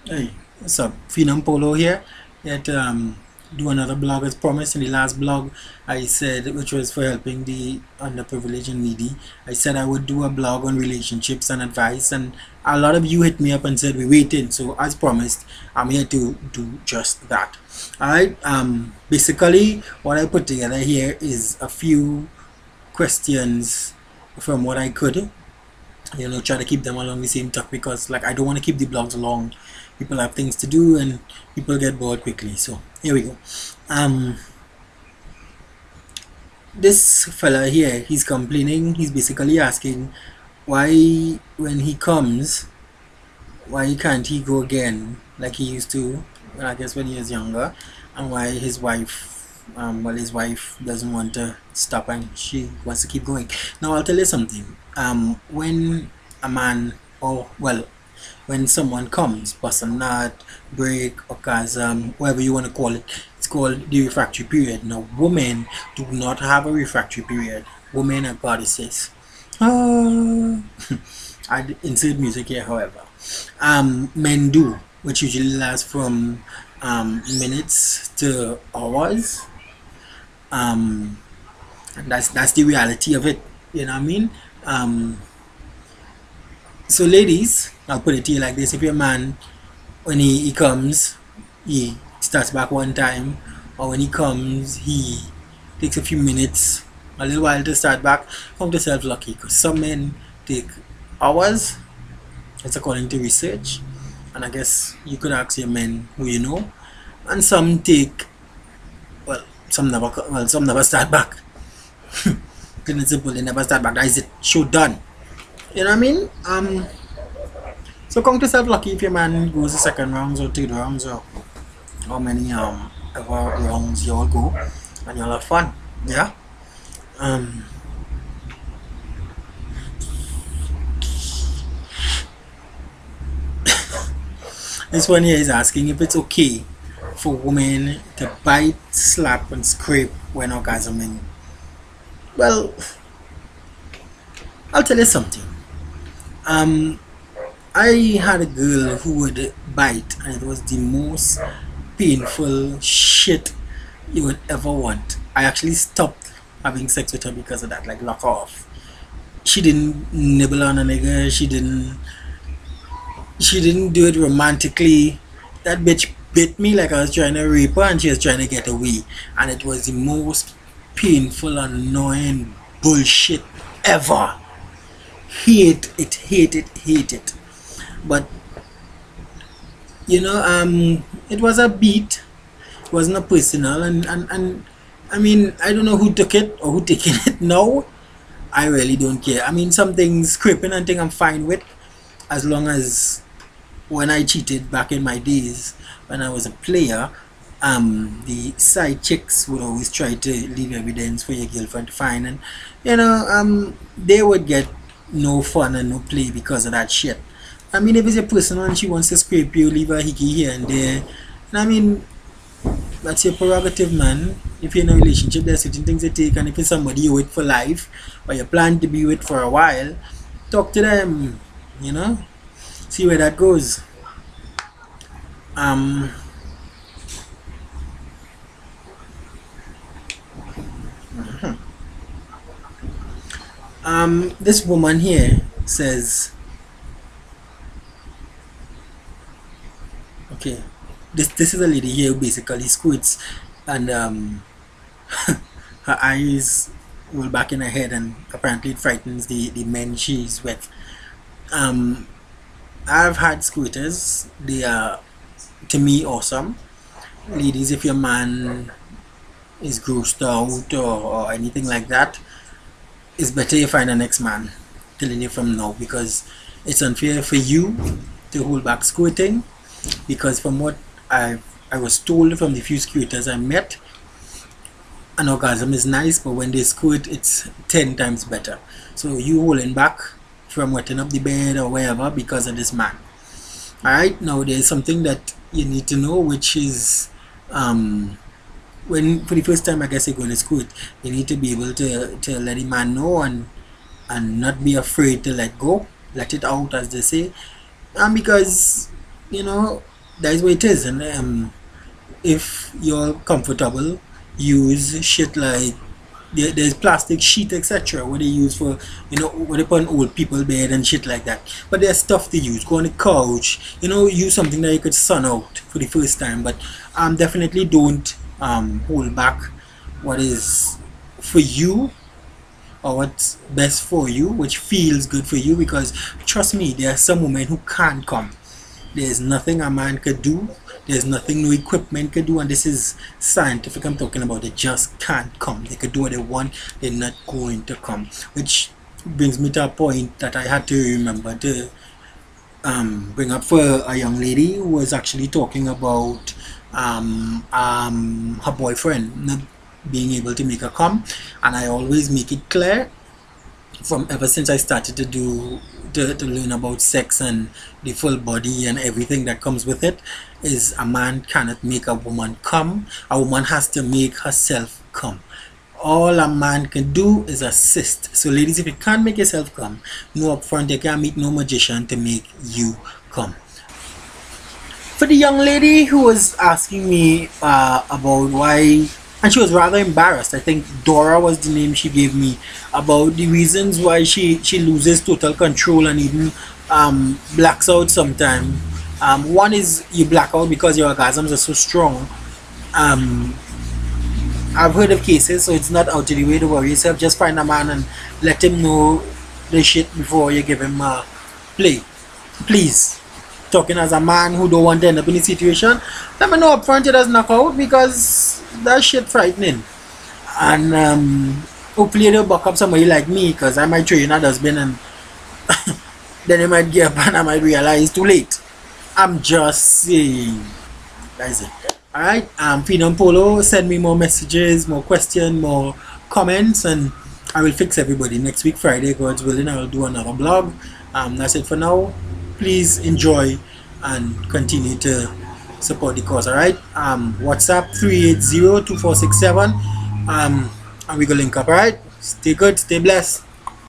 Hey, what's up? Phenom Polo here. Yet do another blog as promised. In the last blog, I said, which was for helping the underprivileged and needy, I said I would do a blog on relationships and advice, and a lot of you hit me up and said we're waiting. So as promised, I'm here to do just that. All right. Basically, what I put together here is a few questions from what I could, try to keep them along the same track, because like I don't want to keep the blogs long. People have things to do and people get bored quickly. So here we go. um this fella here, he's complaining. He's basically asking why when he comes, why can't he go again like he used to, I guess, when he was younger, and why his wife, his wife doesn't want to stop and she wants to keep going. Now I'll tell you something. When a man, or well, when someone comes, bust a nut, break, orgasm, whatever you want to call it, it's called the refractory period. Now women do not have a refractory period. Women are goddesses. Ah. I insert music here, however. Men do, which usually lasts from minutes to hours. And that's the reality of it. You know what I mean? So ladies, I'll put it to you like this: if your man, when he comes, he starts back one time, or when he comes, he takes a few minutes, a little while to start back, count yourself lucky, because some men take hours. It's according to research, and I guess you could ask your men who you know, and some take, well, some never start back. Plain and simple, they never start back. That is it. Show done. You know what I mean? So count yourself lucky if your man goes the second rounds or third rounds, or how many ever rounds you all go, and you'll have fun. Yeah. This one here is asking if it's okay for women to bite, slap, and scrape when orgasming. Well, I'll tell you something. I had a girl who would bite, and it was the most painful shit you would ever want. I actually stopped having sex with her because of that, like lock off. She didn't nibble on a nigga. She didn't do it romantically. That bitch bit me like I was trying to rape her and she was trying to get away. And it was the most painful, annoying bullshit ever. Hate it. But it was a beat. It wasn't a personal, and I mean, I don't know who took it or who taking it now. I really don't care. I mean, some things scraping and thing I'm fine with, as long as when I cheated back in my days when I was a player, the side chicks would always try to leave evidence for your girlfriend to find, and they would get no fun and no play because of that shit. I mean, if it's a person and she wants to scrape you, leave a hickey here and there, and I mean, that's your prerogative, man. If you're in a relationship, there's certain things you take, and if it's somebody you're with for life, or you plan to be with for a while, talk to them, see where that goes. Um, this woman here says, okay, this is a lady here who basically squirts, and her eyes roll back in her head, and apparently it frightens the men she's with. I've had squirters. They are, to me, awesome. Ladies, if your man is grossed out or anything like that, it's better you find an next man. Telling you from now, because it's unfair for you to hold back squirting, because from what I was told from the few squirters I met, an orgasm is nice, but when they squirt, it's 10 times better. So you holding back from wetting up the bed or wherever because of this man. Alright, now there's something that you need to know, which is when for the first time I guess you're going to squirt, you need to be able to let the man know, and not be afraid to let go, let it out, as they say. And because that is what it is. And if you're comfortable, use shit like there's plastic sheet, etc., what they use for, what they put on old people bed and shit like that. But there's stuff to use. Go on the couch, use something that you could sun out for the first time. But definitely don't hold back what is for you, or what's best for you, which feels good for you, because trust me, there are some women who can't come. There's nothing a man could do. There's nothing no equipment could do, and this is scientific. I'm talking about. They just can't come. They could do what they want. They're not going to come. Which brings me to a point that I had to remember to bring up for a young lady who was actually talking about her boyfriend not being able to make her come, and I always make it clear from ever since I started to learn about sex and the full body and everything that comes with it, is a man cannot make a woman come. A woman has to make herself come. All a man can do is assist. So ladies, if you can't make yourself come, no upfront, you can't meet no magician to make you come. For the young lady who was asking me about why, and she was rather embarrassed, I think Dora was the name she gave me, about the reasons why she loses total control and even blacks out sometime. One is you black out because your orgasms are so strong. I've heard of cases, so it's not out of the way to worry yourself. Just find a man and let him know the shit before you give him a play. Please. Talking as a man who don't want to end up in a situation, let me know up front it does knock out, because that shit frightening. And hopefully they'll buck up somebody like me, because I might throw you in a dustbin and then they might get up and I might realize too late. I'm just saying. That's it. Alright, Freedom Polo, send me more messages, more questions, more comments, and I will fix everybody. Next week, Friday, God's willing, I will do another blog. That's it for now. Please enjoy and continue to support the cause. Alright, WhatsApp 380-2467, and we go link up. Alright, stay good, stay blessed.